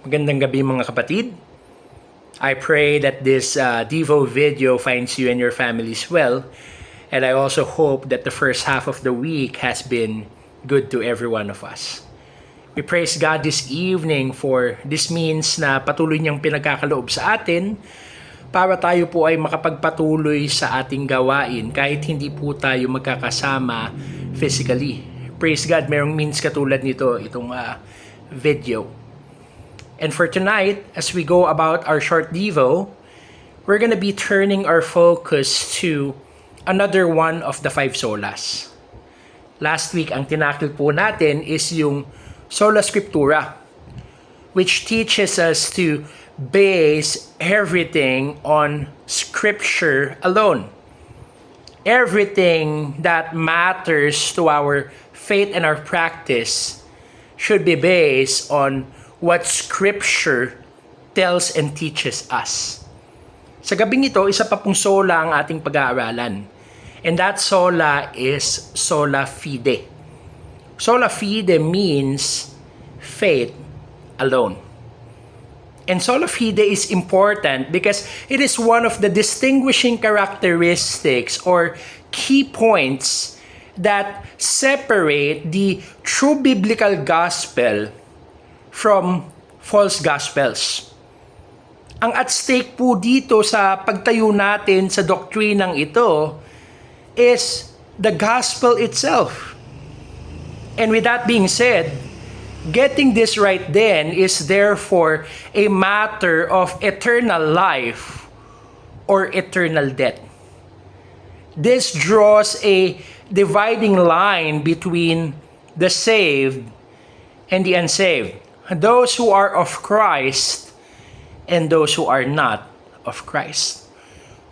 Magandang gabi mga kapatid. I pray that this Devo video finds you and your families well. And I also hope that the first half of the week has been good to every one of us. We praise God this evening for this means na patuloy niyang pinagkakaloob sa atin para tayo po ay makapagpatuloy sa ating gawain kahit hindi po tayo magkakasama physically. Praise God, merong means katulad nito, itong video. And for tonight, as we go about our short Devo, we're gonna be turning our focus to another one of the 5 solas. Last week, ang tinakil po natin is yung Sola Scriptura, which teaches us to base everything on Scripture alone. Everything that matters to our faith and our practice should be based on what Scripture tells and teaches us. Sa gabing ito, isa pa pong sola ang ating pag-aaralan. And that sola is sola fide. Sola fide means faith alone. And sola fide is important because it is one of the distinguishing characteristics or key points that separate the true biblical gospel from false gospels. Ang at stake po dito sa pagtayo natin sa doktrinang ito is the gospel itself. And with that being said, getting this right then is therefore a matter of eternal life or eternal death. This draws a dividing line between the saved and the unsaved. Those who are of Christ and those who are not of Christ.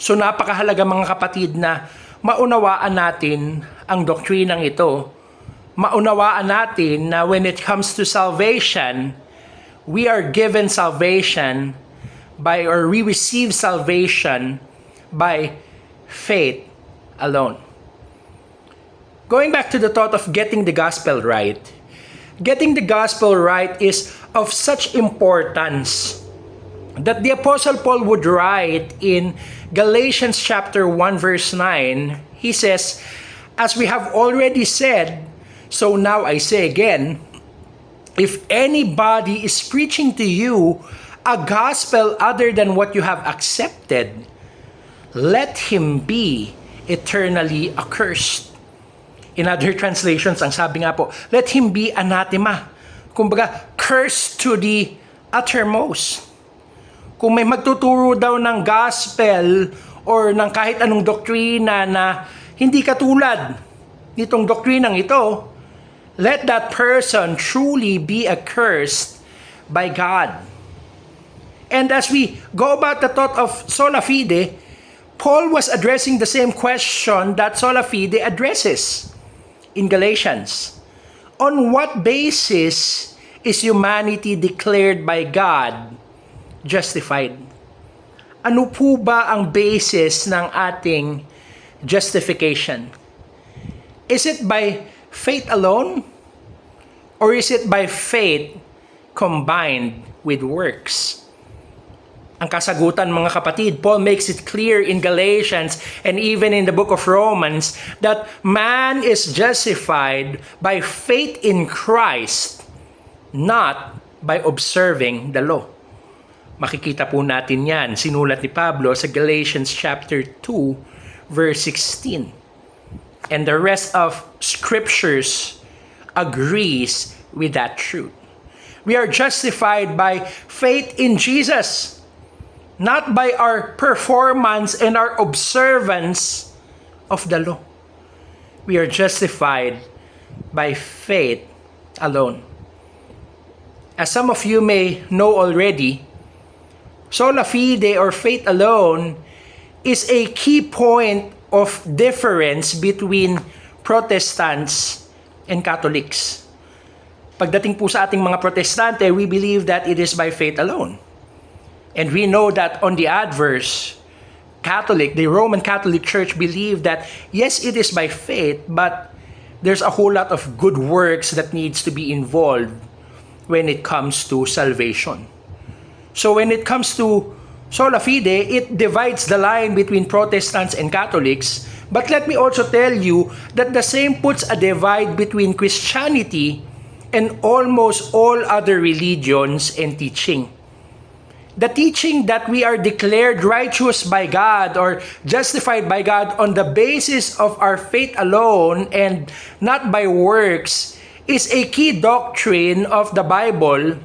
So napakahalaga mga kapatid na maunawaan natin ang doktrinang ito. Maunawaan natin na when it comes to salvation, we are given salvation we receive salvation by faith alone. Going back to the thought of getting the gospel right, getting the gospel right is of such importance that the Apostle Paul would write in Galatians chapter 1 verse 9, he says, "As we have already said, so now I say again, if anybody is preaching to you a gospel other than what you have accepted, let him be eternally accursed." In other translations, ang sabi nga po, let him be anathema. Kumbaga, cursed to the uttermost. Kung may magtuturo daw ng gospel or ng kahit anong doktrina na hindi katulad nitong doktrinang ito, let that person truly be accursed by God. And as we go about the thought of sola fide, Paul was addressing the same question that sola fide addresses in Galatians. On what basis is humanity declared by God justified? Ano po ba ang basis ng ating justification? Is it by faith alone? Or is it by faith combined with works? Ang kasagutan mga kapatid, Paul makes it clear in Galatians and even in the book of Romans that man is justified by faith in Christ, not by observing the law. Makikita po natin yan, sinulat ni Pablo sa Galatians chapter 2 verse 16. And the rest of scriptures agrees with that truth. We are justified by faith in Jesus, not by our performance and our observance of the law. We are justified by faith alone. As some of you may know already, sola fide or faith alone is a key point of difference between Protestants and Catholics. Pagdating po sa ating mga Protestante, we believe that it is by faith alone. And we know that on the adverse, the Roman Catholic Church believed that yes, it is by faith, but there's a whole lot of good works that needs to be involved when it comes to salvation. So when it comes to sola fide, it divides the line between Protestants and Catholics. But let me also tell you that the same puts a divide between Christianity and almost all other religions and teaching. The teaching that we are declared righteous by God or justified by God on the basis of our faith alone and not by works is a key doctrine of the Bible,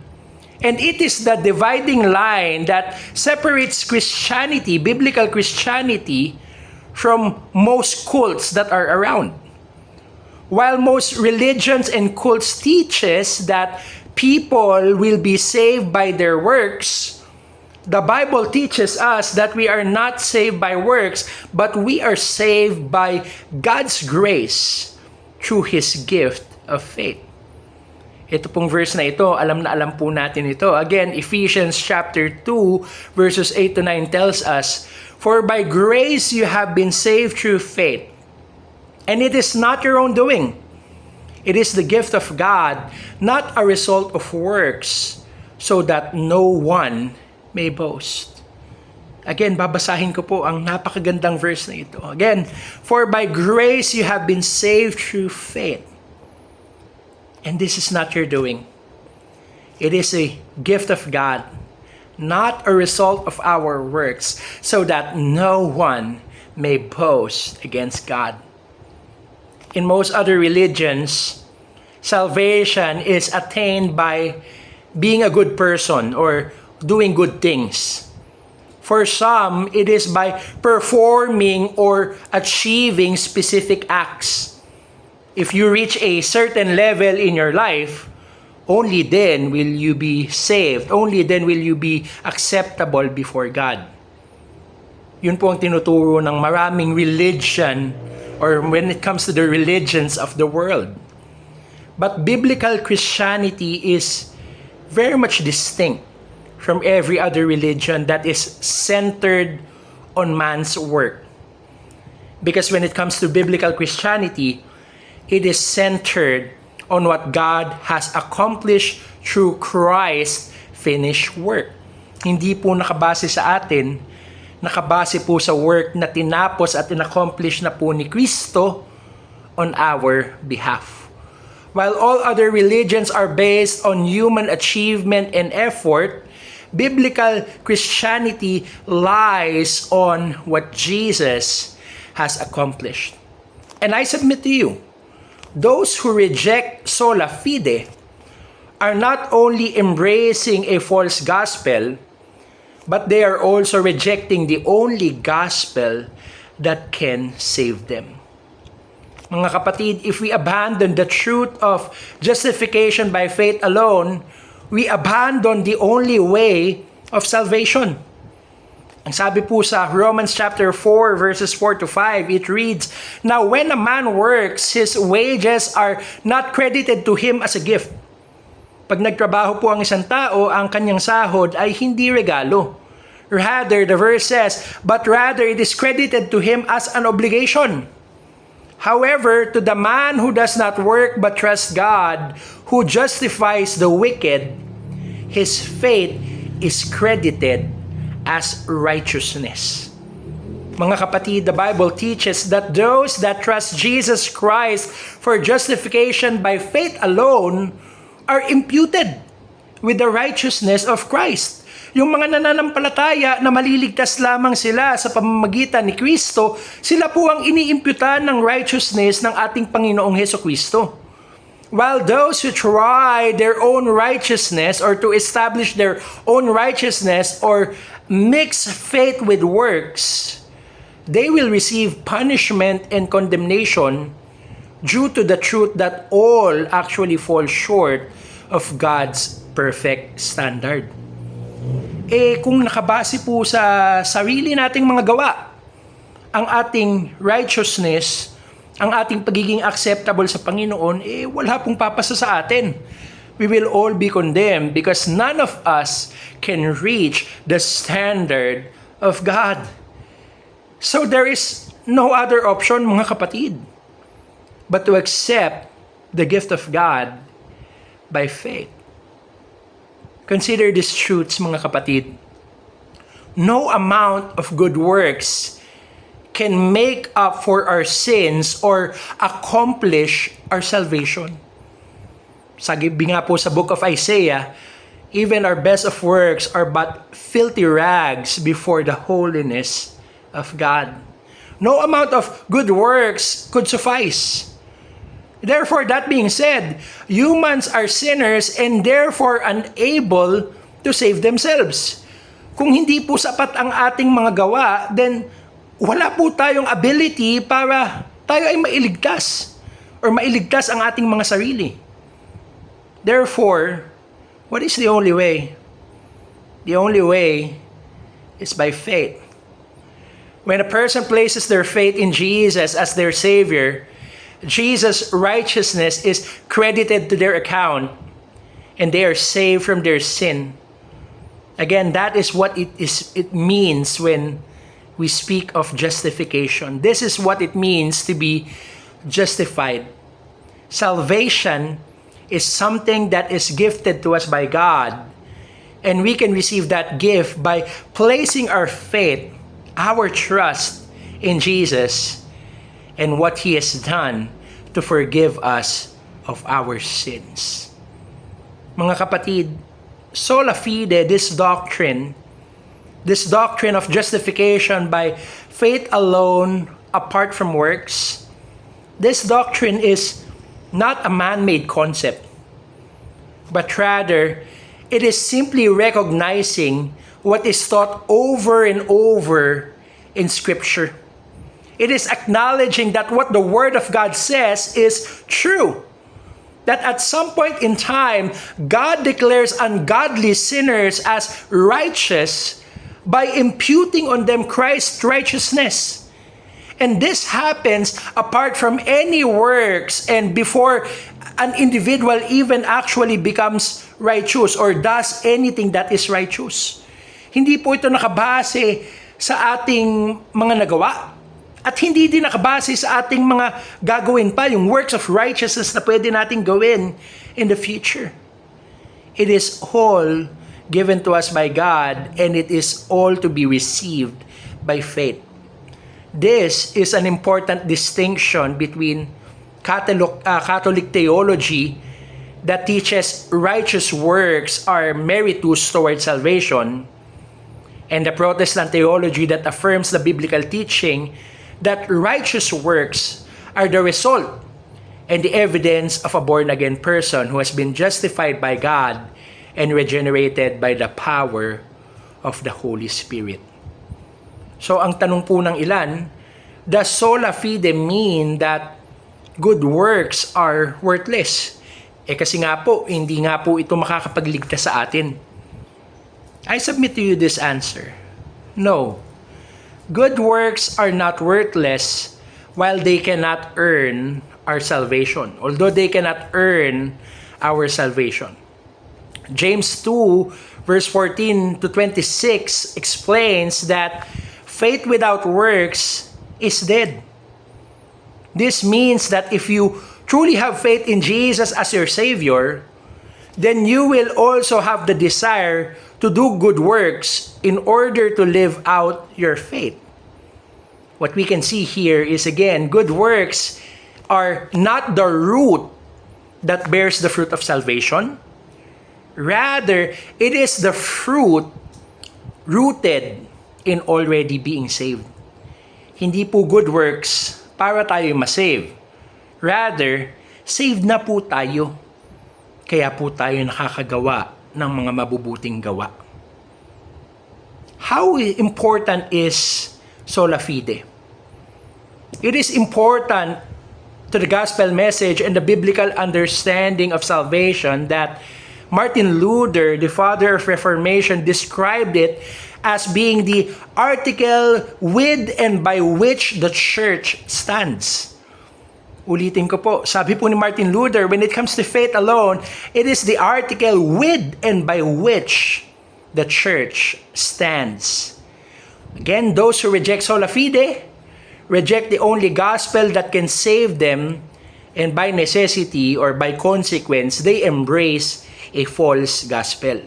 and it is the dividing line that separates Christianity, biblical Christianity, from most cults that are around. While most religions and cults teaches that people will be saved by their works, the Bible teaches us that we are not saved by works, but we are saved by God's grace through His gift of faith. Ito pong verse na ito, alam na alam po natin ito. Again, Ephesians chapter 2, verses 8 to 9 tells us, "For by grace you have been saved through faith, and it is not your own doing. It is the gift of God, not a result of works, so that no one may boast." Again, babasahin ko po ang napakagandang verse na ito. Again, "For by grace you have been saved through faith. And this is not your doing. It is a gift of God, not a result of our works, so that no one may boast against God." In most other religions, salvation is attained by being a good person or doing good things. For some, it is by performing or achieving specific acts. If you reach a certain level in your life, only then will you be saved. Only then will you be acceptable before God. Yun po ang tinuturo ng maraming religion or when it comes to the religions of the world. But biblical Christianity is very much distinct from every other religion that is centered on man's work. Because when it comes to biblical Christianity, it is centered on what God has accomplished through Christ's finished work. Hindi po nakabase sa atin, nakabase po sa work na tinapos at inaccomplish na po ni Kristo on our behalf. While all other religions are based on human achievement and effort, biblical Christianity lies on what Jesus has accomplished. And I submit to you, those who reject sola fide are not only embracing a false gospel, but they are also rejecting the only gospel that can save them. Mga kapatid, if we abandon the truth of justification by faith alone, we abandon the only way of salvation. Ang sabi po sa Romans chapter 4 verses 4 to 5, it reads, "Now when a man works, his wages are not credited to him as a gift." Pag nagtrabaho po ang isang tao, ang kanyang sahod ay hindi regalo. Rather, the verse says, "But rather it is credited to him as an obligation." However, to the man who does not work but trusts God, who justifies the wicked, his faith is credited as righteousness. Mga kapatid, the Bible teaches that those that trust Jesus Christ for justification by faith alone are imputed with the righteousness of Christ. Yung mga nananampalataya na maliligtas lamang sila sa pamamagitan ni Kristo, sila po ang iniimputan ng righteousness ng ating Panginoong Hesukristo. While those who try their own righteousness or to establish their own righteousness or mix faith with works, they will receive punishment and condemnation due to the truth that all actually fall short of God's perfect standard. Kung nakabase po sa sarili nating mga gawa, ang ating righteousness, ang ating pagiging acceptable sa Panginoon, wala pong papasa sa atin. We will all be condemned because none of us can reach the standard of God. So there is no other option, mga kapatid, but to accept the gift of God by faith. Consider these truths, mga kapatid. No amount of good works can make up for our sins or accomplish our salvation. Sabi nga po sa book of Isaiah, even our best of works are but filthy rags before the holiness of God. No amount of good works could suffice. Therefore, that being said, humans are sinners and therefore unable to save themselves. Kung hindi po sapat ang ating mga gawa, then wala po tayong ability para tayo ay mailigtas or mailigtas ang ating mga sarili. Therefore, what is the only way? The only way is by faith. When a person places their faith in Jesus as their Savior, Jesus' righteousness is credited to their account and they are saved from their sin. Again, that is what it means when we speak of justification. This is what it means to be justified. Salvation is something that is gifted to us by God, and we can receive that gift by placing our faith, our trust in Jesus and what He has done to forgive us of our sins. Mga kapatid, sola fide, this doctrine of justification by faith alone apart from works, this doctrine is not a man-made concept, but rather it is simply recognizing what is taught over and over in Scripture. It is acknowledging that what the Word of God says is true. That at some point in time, God declares ungodly sinners as righteous by imputing on them Christ's righteousness. And this happens apart from any works and before an individual even actually becomes righteous or does anything that is righteous. Hindi po ito nakabase sa ating mga nagawa. At hindi din nakabase sa ating mga gagawin pa, yung works of righteousness na pwede natin gawin in the future. It is all given to us by God, and it is all to be received by faith. This is an important distinction between Catholic theology that teaches righteous works are meritus towards salvation, and the Protestant theology that affirms the biblical teaching that righteous works are the result and the evidence of a born-again person who has been justified by God and regenerated by the power of the Holy Spirit. So ang tanong po ng ilan, does sola fide mean that good works are worthless? Kasi nga po, hindi nga po ito makakapagligtas sa atin. I submit to you this answer. No. Good works are not worthless while they cannot earn our salvation. Although they cannot earn our salvation. James 2 verse 14 to 26 explains that faith without works is dead. This means that if you truly have faith in Jesus as your Savior, then you will also have the desire to do good works in order to live out your faith. What we can see here is, again, good works are not the root that bears the fruit of salvation. Rather, it is the fruit rooted in already being saved. Hindi po good works para tayo masave. Rather, saved na po tayo. Kaya po tayo nakakagawa ng mga mabubuting gawa. How important is sola fide? It is important to the gospel message and the biblical understanding of salvation that Martin Luther, the father of Reformation, described it as being the article with and by which the church stands. Ulitin ko po, sabi po ni Martin Luther, when it comes to faith alone, it is the article with and by which the church stands. Again, those who reject sola fide reject the only gospel that can save them, and by necessity or by consequence, they embrace a false gospel.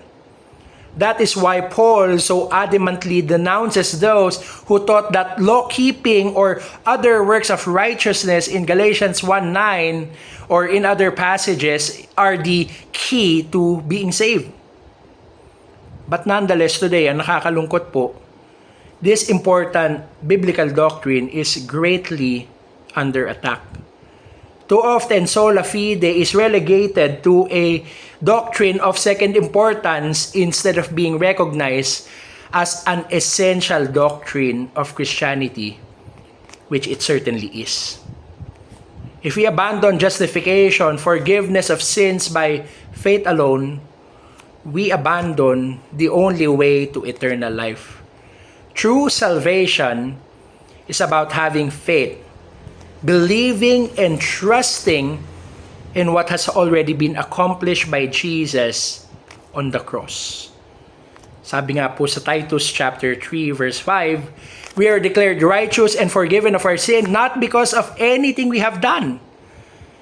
That is why Paul so adamantly denounces those who thought that law-keeping or other works of righteousness in Galatians 1:9 or in other passages are the key to being saved. But nonetheless, today, ang nakakalungkot po, this important biblical doctrine is greatly under attack. Too often, sola fide is relegated to a doctrine of second importance instead of being recognized as an essential doctrine of Christianity, which it certainly is. If we abandon justification, forgiveness of sins by faith alone, we abandon the only way to eternal life. True salvation is about having faith, believing and trusting in what has already been accomplished by Jesus on the cross. Sabi nga po sa Titus chapter 3 verse 5, we are declared righteous and forgiven of our sin not because of anything we have done,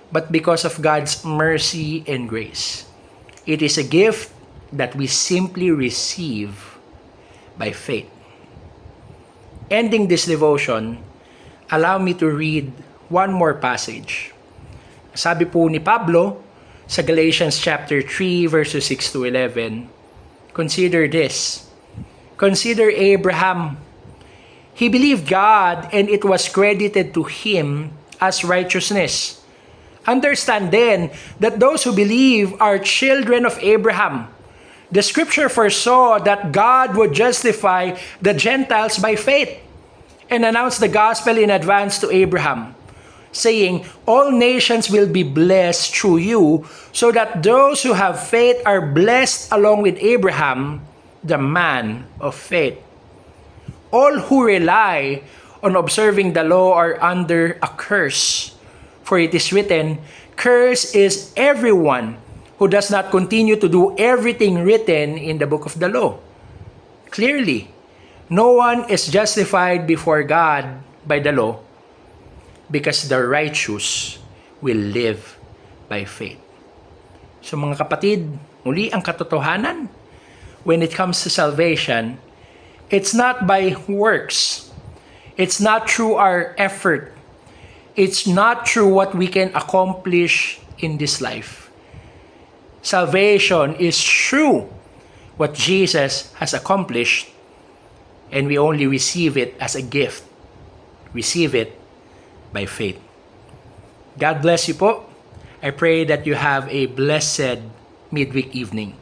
but because of God's mercy and grace. It is a gift that we simply receive by faith. Ending this devotion, allow me to read one more passage. Sabi po ni Pablo sa Galatians chapter 3 verses 6 to 11, consider this. Consider Abraham. He believed God and it was credited to him as righteousness. Understand then that those who believe are children of Abraham. The scripture foresaw that God would justify the Gentiles by faith and announce the gospel in advance to Abraham, saying, all nations will be blessed through you, so that those who have faith are blessed along with Abraham, the man of faith. All who rely on observing the law are under a curse, for it is written, cursed is everyone who does not continue to do everything written in the book of the law. Clearly, no one is justified before God by the law, because the righteous will live by faith. So mga kapatid, muli ang katotohanan, when it comes to salvation, it's not by works. It's not through our effort. It's not through what we can accomplish in this life. Salvation is through what Jesus has accomplished, and we only receive it as a gift. Receive it by faith. God bless you po. I pray that you have a blessed midweek evening.